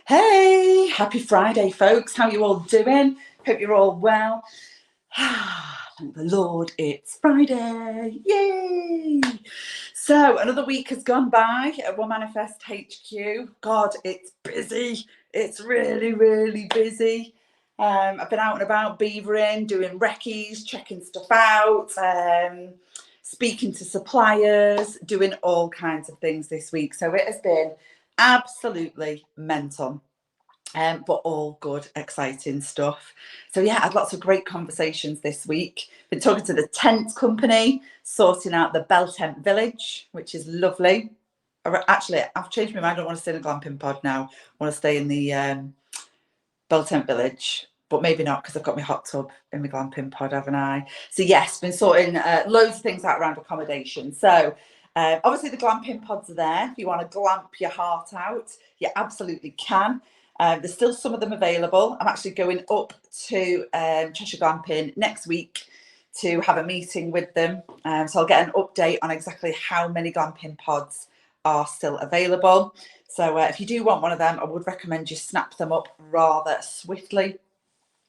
Hey, happy Friday, folks. How you all doing? Hope you're all well. Thank the Lord, it's Friday. Yay! So another week has gone by at One Manifest HQ. God, it's busy. It's really, really busy. I've been out and about beavering, doing recce's, checking stuff out, speaking to suppliers, doing all kinds of things this week. So it has been absolutely mental. But all good, exciting stuff. So yeah, I had lots of great conversations this week. Been talking to the tent company, sorting out the Bell Tent Village, which is lovely. Actually, I've changed my mind. I don't want to stay in a glamping pod now. I want to stay in the Bell Tent Village, but maybe not because I've got my hot tub in my glamping pod, haven't I? So yes, been sorting loads of things out around accommodation. So obviously the glamping pods are there. If you want to glamp your heart out, you absolutely can. There's still some of them available. I'm actually going up to Cheshire Glamping next week to have a meeting with them. So I'll get an update on exactly how many glamping pods are still available. So if you do want one of them, I would recommend you snap them up rather swiftly.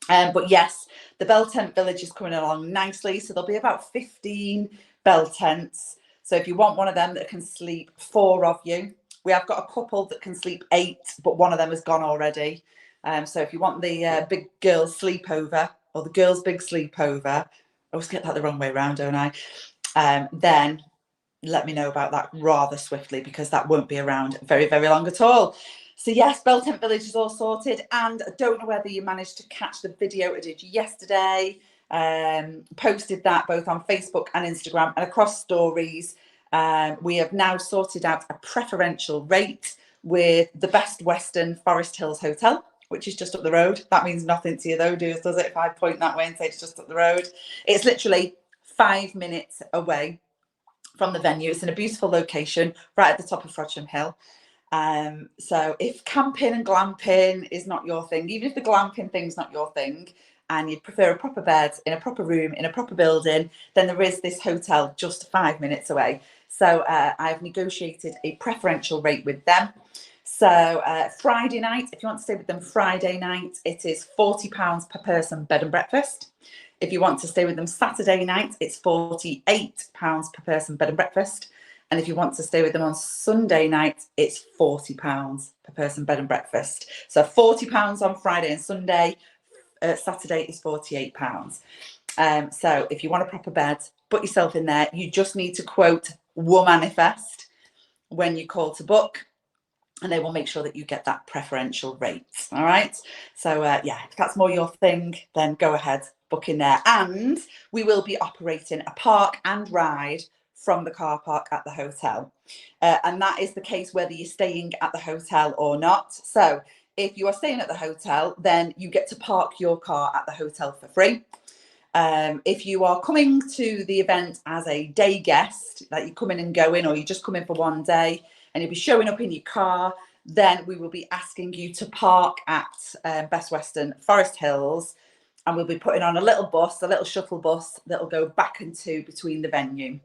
But yes, the Bell Tent Village is coming along nicely. So there'll be about 15 Bell tents. So if you want one of them that can sleep 4 of you, we have got a couple that can sleep 8, but one of them has gone already. So if you want the big girls sleepover or the girls big sleepover, I always get that the wrong way around, don't I? Then let me know about that rather swiftly because that won't be around very, very long at all. So yes, Bell Tent Village is all sorted, and I don't know whether you managed to catch the video I did yesterday. Posted that both on Facebook and Instagram and across stories. We have now sorted out a preferential rate with the Best Western Forest Hills Hotel, which is just up the road. That means nothing to you though, does it? If I point that way and say it's just up the road, it's literally 5 minutes away from the venue. It's in a beautiful location right at the top of Frodsham Hill. So if camping and glamping is not your thing, even if the glamping thing's not your thing, and you'd prefer a proper bed in a proper room in a proper building, then there is this hotel just 5 minutes away. So I've negotiated a preferential rate with them. So Friday night, if you want to stay with them Friday night, it is £40 per person bed and breakfast. If you want to stay with them Saturday night, it's £48 per person bed and breakfast. And if you want to stay with them on Sunday night, it's £40 per person bed and breakfast. So £40 on Friday and Sunday. Saturday is £48. So if you want a proper bed, put yourself in there. You just need to quote Womanifest when you call to book, and they will make sure that you get that preferential rate. All right. So yeah, if that's more your thing, then go ahead, book in there. And we will be operating a park and ride from the car park at the hotel. And that is the case whether you're staying at the hotel or not. So if you are staying at the hotel, then you get to park your car at the hotel for free. If you are coming to the event as a day guest, like you come in and go in, or you just come in for one day and you'll be showing up in your car, then we will be asking you to park at Best Western Forest Hills, and we'll be putting on a little bus, a little shuttle bus that'll go back and to between the venue.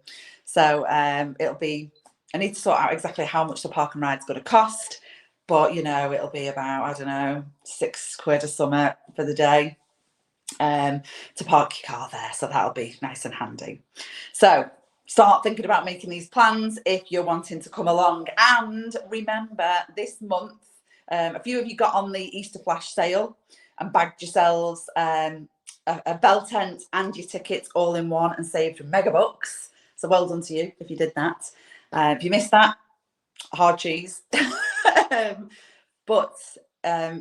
So it'll be, I need to sort out exactly how much the park and ride's going to cost, but you know, it'll be about, I don't know, £6 or something for the day to park your car there. So that'll be nice and handy. So start thinking about making these plans if you're wanting to come along. And remember, this month, a few of you got on the Easter flash sale and bagged yourselves a Bell tent and your tickets all in one and saved mega bucks. So well done to you if you did that. If you missed that, hard cheese. But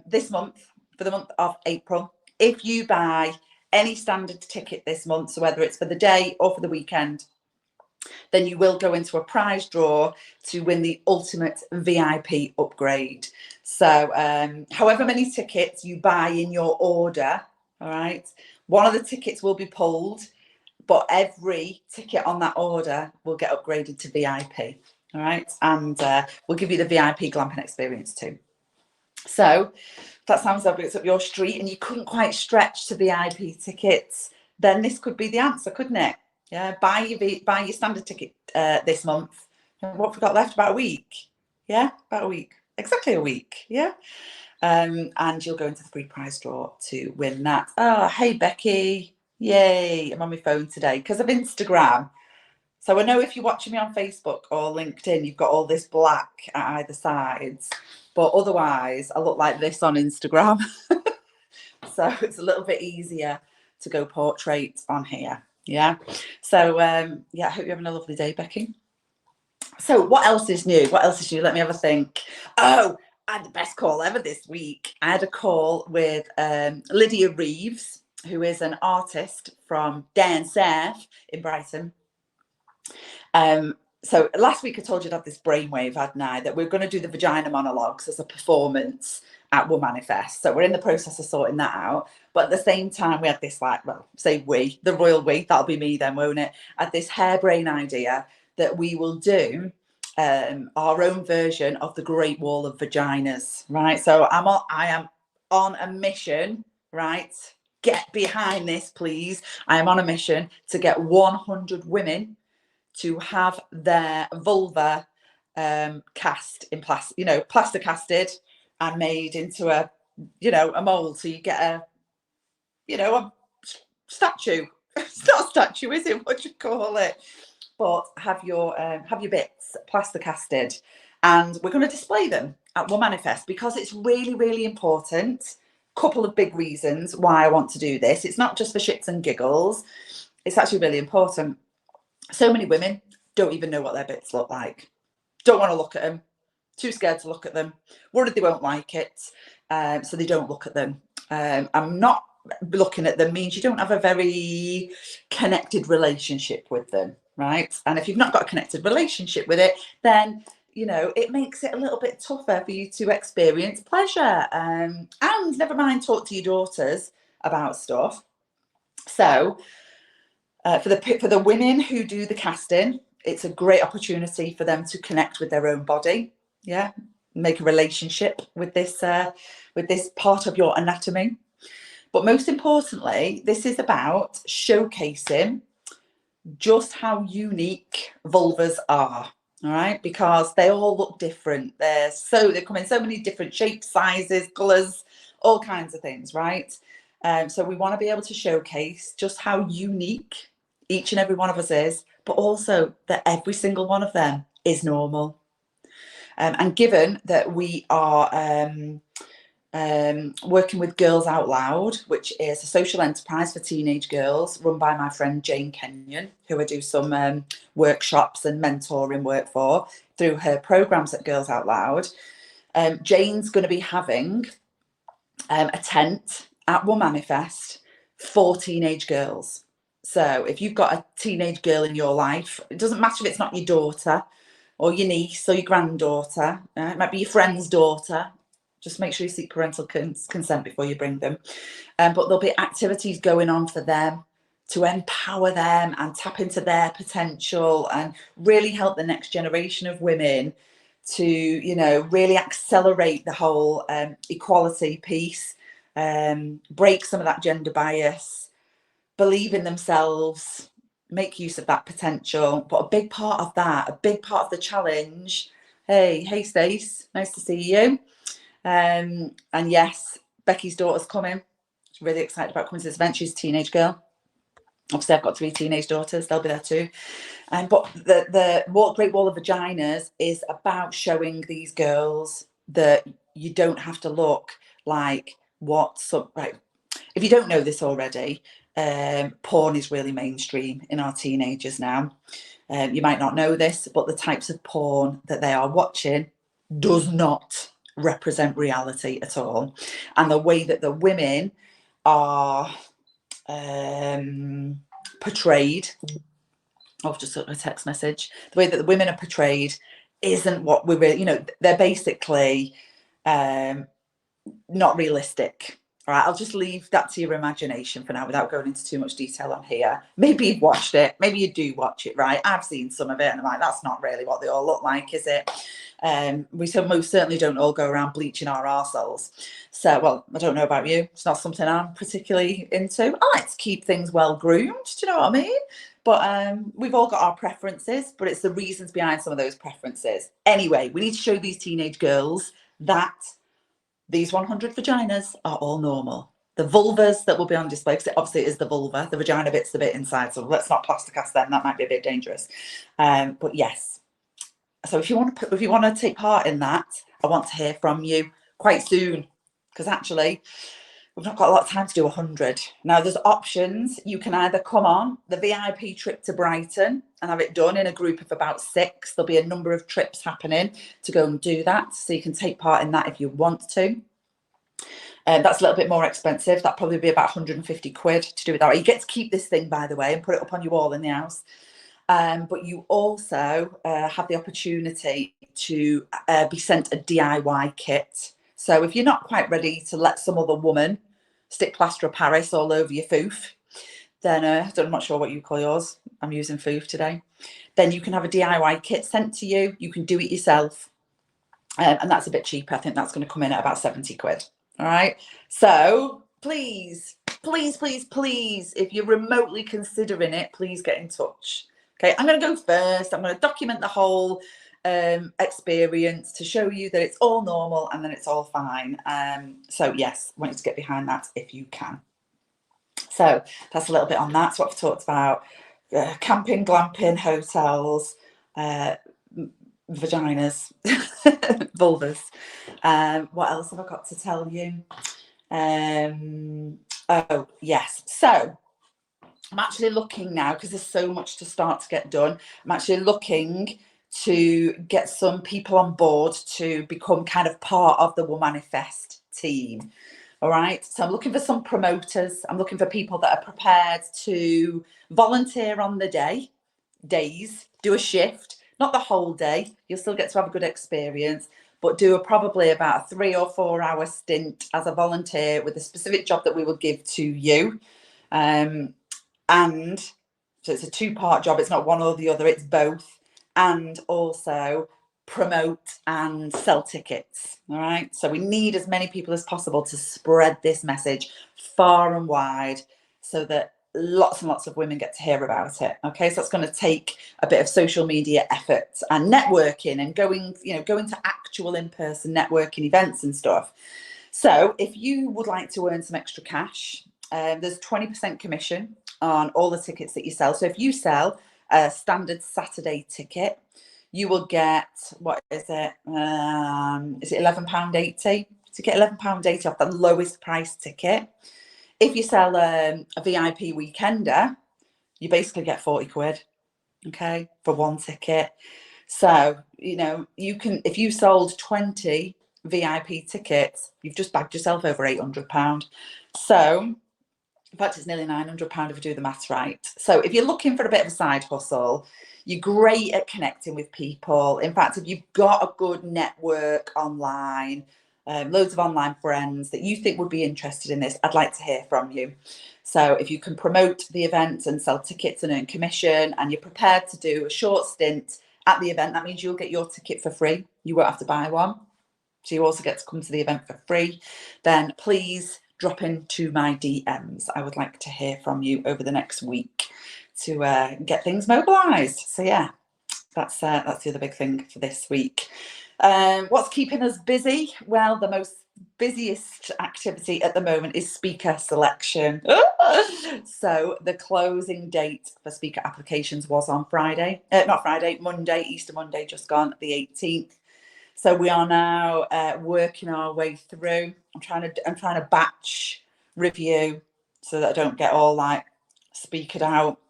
this month, for the month of April, if you buy any standard ticket this month, so whether it's for the day or for the weekend, then you will go into a prize draw to win the ultimate VIP upgrade. So however many tickets you buy in your order, all right, one of the tickets will be pulled, but every ticket on that order will get upgraded to VIP. All right, and we'll give you the VIP glamping experience too. So if that sounds like it's up your street and you couldn't quite stretch to VIP tickets, then this could be the answer, couldn't it? Yeah, buy your standard ticket this month. And what have we got left? About a week. Yeah, about a week. Exactly a week. Yeah. And you'll go into the free prize draw to win that. Oh, hey, Becky. Yay. I'm on my phone today because of Instagram. So I know if you're watching me on Facebook or LinkedIn, you've got all this black at either sides. But otherwise, I look like this on Instagram. So it's a little bit easier to go portrait on here. Yeah. So, yeah, I hope you're having a lovely day, Becky. So what else is new? What else is new? Let me have a think. Oh, I had the best call ever this week. I had a call with Lydia Reeves, who is an artist from down south in Brighton. So last week I told you to have this brainwave, hadn't I, that we're going to do the vagina monologues as a performance at Womanifest. So we're in the process of sorting that out. But at the same time, we had this, like, well, say we, the royal we, that'll be me then, won't it? Had this harebrained idea that we will do our own version of the Great Wall of Vaginas, right? So I am on a mission, right? Get behind this, please. I am on a mission to get 100 women to have their vulva cast in plastic, plaster casted and made into a mold. So you get a statue. It's not a statue, is it? What do you call it? But have your bits plaster casted, and we're going to display them at Womanifest because it's really, really important. Couple of big reasons why I want to do this. It's not just for shits and giggles. It's actually really important. So many women don't even know what their bits look like. Don't want to look at them. Too scared to look at them. Worried they won't like it. So they don't look at them. I'm not looking at them means you don't have a very connected relationship with them, right? And if you've not got a connected relationship with it, then it makes it a little bit tougher for you to experience pleasure. And never mind, talk to your daughters about stuff. So for the women who do the casting, it's a great opportunity for them to connect with their own body. Yeah, make a relationship with this part of your anatomy. But most importantly, this is about showcasing just how unique vulvas are. All right, because they all look different. They come in so many different shapes, sizes, colours, all kinds of things, right? So we want to be able to showcase just how unique each and every one of us is, but also that every single one of them is normal. And given that we are working with Girls Out Loud, which is a social enterprise for teenage girls run by my friend Jane Kenyon, who I do some workshops and mentoring work for through her programs at Girls Out Loud. Jane's going to be having a tent at Womanifest for teenage girls. So if you've got a teenage girl in your life, it doesn't matter if it's not your daughter or your niece or your granddaughter, it might be your friend's daughter. Just make sure you seek parental consent before you bring them. But there'll be activities going on for them to empower them and tap into their potential and really help the next generation of women to, really accelerate the whole equality piece, break some of that gender bias, believe in themselves, make use of that potential. But a big part of the challenge, hey Stace, nice to see you. And yes, Becky's daughter's coming. She's really excited about coming to this event. She's a teenage girl. Obviously, I've got 3 teenage daughters. They'll be there too. But the Great Wall of Vaginas is about showing these girls that you don't have to look like right. If you don't know this already, porn is really mainstream in our teenagers now. You might not know this, but the types of porn that they are watching does not represent reality at all. And the way that the women are portrayed, I've just got a text message, the way that the women are portrayed isn't what we really, they're basically not realistic. All right, I'll just leave that to your imagination for now without going into too much detail on here. Maybe you've watched it. Maybe you do watch it, right? I've seen some of it and I'm like, that's not really what they all look like, is it? We most certainly don't all go around bleaching our arseholes. So, well, I don't know about you. It's not something I'm particularly into. I like to keep things well groomed. Do you know what I mean? But we've all got our preferences, but it's the reasons behind some of those preferences. Anyway, we need to show these teenage girls that these 100 vaginas are all normal. The vulvas that will be on display, because obviously it is the vulva, the vagina bit's the bit inside, so let's not plaster cast them, that might be a bit dangerous. But yes, so if you want to take part in that, I want to hear from you quite soon, because actually we've not got a lot of time to do 100. Now there's options. You can either come on the VIP trip to Brighton and have it done in a group of about 6. There'll be a number of trips happening to go and do that, so you can take part in that if you want to. That's a little bit more expensive. That'll probably be about 150 quid to do it that way. You get to keep this thing, by the way, and put it up on your wall in the house. But you also have the opportunity to be sent a DIY kit. So if you're not quite ready to let some other woman stick plaster of Paris all over your foof, then I'm not sure what you call yours. I'm using foof today. Then you can have a DIY kit sent to you. You can do it yourself. And that's a bit cheaper. I think that's going to come in at about 70 quid. All right. So please, please, please, please, if you're remotely considering it, please get in touch. Okay, I'm going to go first. I'm going to document the whole experience to show you that it's all normal and then it's all fine. So yes, I want you to get behind that if you can. So that's a little bit on that. So what I've talked about, camping, glamping, hotels, vaginas, vulvas. What else have I got to tell you? Oh yes, so I'm actually looking now, because there's so much to start to get done. I'm actually looking to get some people on board to become kind of part of the Womanifest team. All right, so I'm looking for some promoters. I'm looking for people that are prepared to volunteer on the days, do a shift, not the whole day. You'll still get to have a good experience, but do probably about a 3 or 4 hour stint as a volunteer with a specific job that we will give to you. And so it's a 2-part job. It's not one or the other, it's both. And also promote and sell tickets. All right. So we need as many people as possible to spread this message far and wide so that lots and lots of women get to hear about it. Okay. So it's going to take a bit of social media effort and networking and going to actual in-person networking events and stuff. So if you would like to earn some extra cash, there's 20% commission on all the tickets that you sell. So if you sell a standard Saturday ticket, you will get, what is it? Is it £11.80? To get £11.80 off the lowest price ticket. If you sell a VIP weekender, you basically get 40 quid, okay, for one ticket. So, you can, if you sold 20 VIP tickets, you've just bagged yourself over £800. So, in fact, it's nearly £900 if you do the maths right. So if you're looking for a bit of a side hustle, you're great at connecting with people. In fact, if you've got a good network online, loads of online friends that you think would be interested in this, I'd like to hear from you. So if you can promote the event and sell tickets and earn commission, and you're prepared to do a short stint at the event, that means you'll get your ticket for free. You won't have to buy one. So you also get to come to the event for free. Then please drop into my DMs. I would like to hear from you over the next week to get things mobilised. So yeah, that's the other big thing for this week. What's keeping us busy? Well, the most busiest activity at the moment is speaker selection. So the closing date for speaker applications was on Monday, Easter Monday just gone, the 18th. So we are now working our way through. I'm trying to batch review so that I don't get all like speakered out.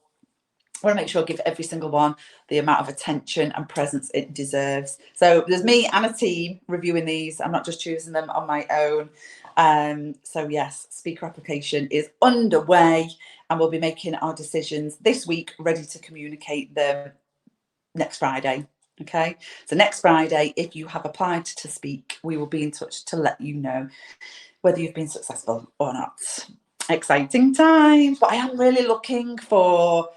I want to make sure I give every single one the amount of attention and presence it deserves. So there's me and a team reviewing these. I'm not just choosing them on my own. So yes, speaker application is underway, and we'll be making our decisions this week, ready to communicate them next Friday. Okay, so next Friday, if you have applied to speak, we will be in touch to let you know whether you've been successful or not. Exciting times, but I am really looking for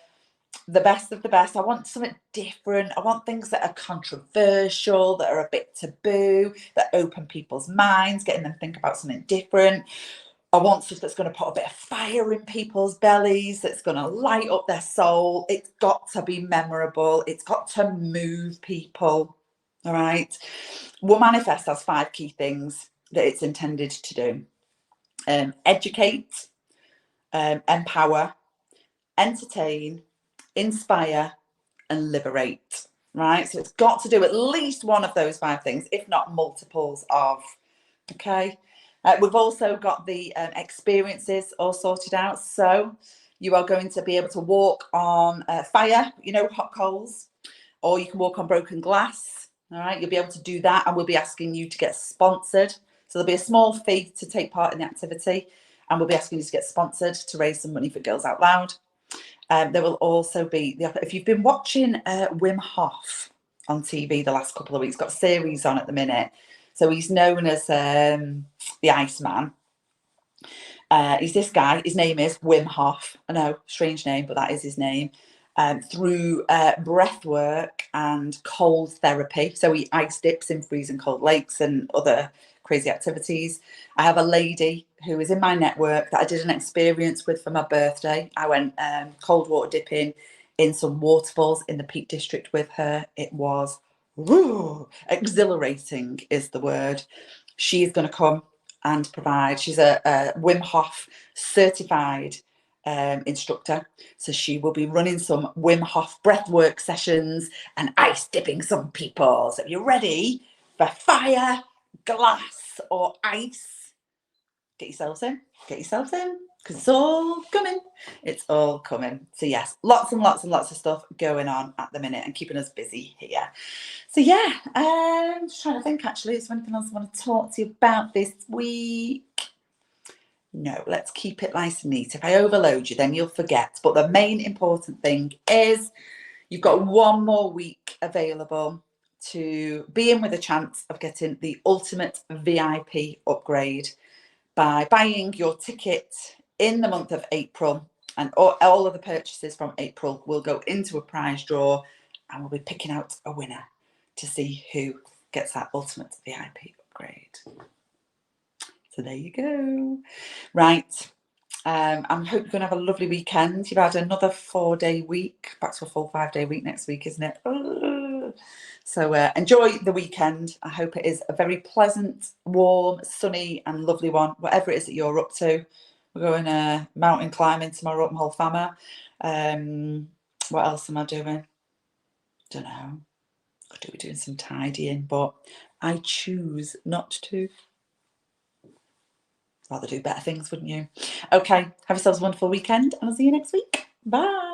the best of the best. I want something different. I want things that are controversial, that are a bit taboo, that open people's minds, getting them to think about something different. I want stuff that's going to put a bit of fire in people's bellies, that's going to light up their soul. It's got to be memorable. It's got to move people. All right. Womanifest has 5 key things. that it's intended to do. Educate, empower, entertain, inspire, and liberate. Right? So it's got to do at least one of those 5 things, if not multiples of. Okay. We've also got the experiences all sorted out. So you are going to be able to walk on fire, hot coals, or you can walk on broken glass. All right. You'll be able to do that. And we'll be asking you to get sponsored. So there'll be a small fee to take part in the activity. And we'll be asking you to get sponsored to raise some money for Girls Out Loud. There will also be, if you've been watching Wim Hof on TV the last couple of weeks, got a series on at the minute. So he's known as the Iceman. He's this guy. His name is Wim Hof. I know, strange name, but that is his name. Through breath work and cold therapy. So he ice dips in freezing cold lakes and other crazy activities. I have a lady who is in my network that I did an experience with for my birthday. I went cold water dipping in some waterfalls in the Peak District with her. It was exhilarating is the word. She's going to come and provide. She's a Wim Hof certified instructor. So she will be running some Wim Hof breathwork sessions and ice dipping some people. So if you're ready for fire, glass or ice, get yourselves in, because it's all coming. It's all coming. So yes, lots and lots and lots of stuff going on at the minute and keeping us busy here. So yeah, I'm just trying to think actually, is there anything else I want to talk to you about this week? No, let's keep it nice and neat. If I overload you, then you'll forget. But the main important thing is you've got 1 more week available to be in with a chance of getting the ultimate VIP upgrade by buying your ticket in the month of April. And all of the purchases from April will go into a prize draw and we'll be picking out a winner to see who gets that ultimate VIP upgrade. So there you go. Right. I hope you're going to have a lovely weekend. You've had another 4-day week, back to a full 5-day week next week, isn't it? So enjoy the weekend. I hope it is a very pleasant, warm, sunny and lovely one, whatever it is that you're up to. We're going mountain climbing tomorrow up in Hull. What else am I doing? Don't know. Could be doing some tidying, but I choose not to. Rather do better things, wouldn't you? Okay, have yourselves a wonderful weekend and I'll see you next week. Bye.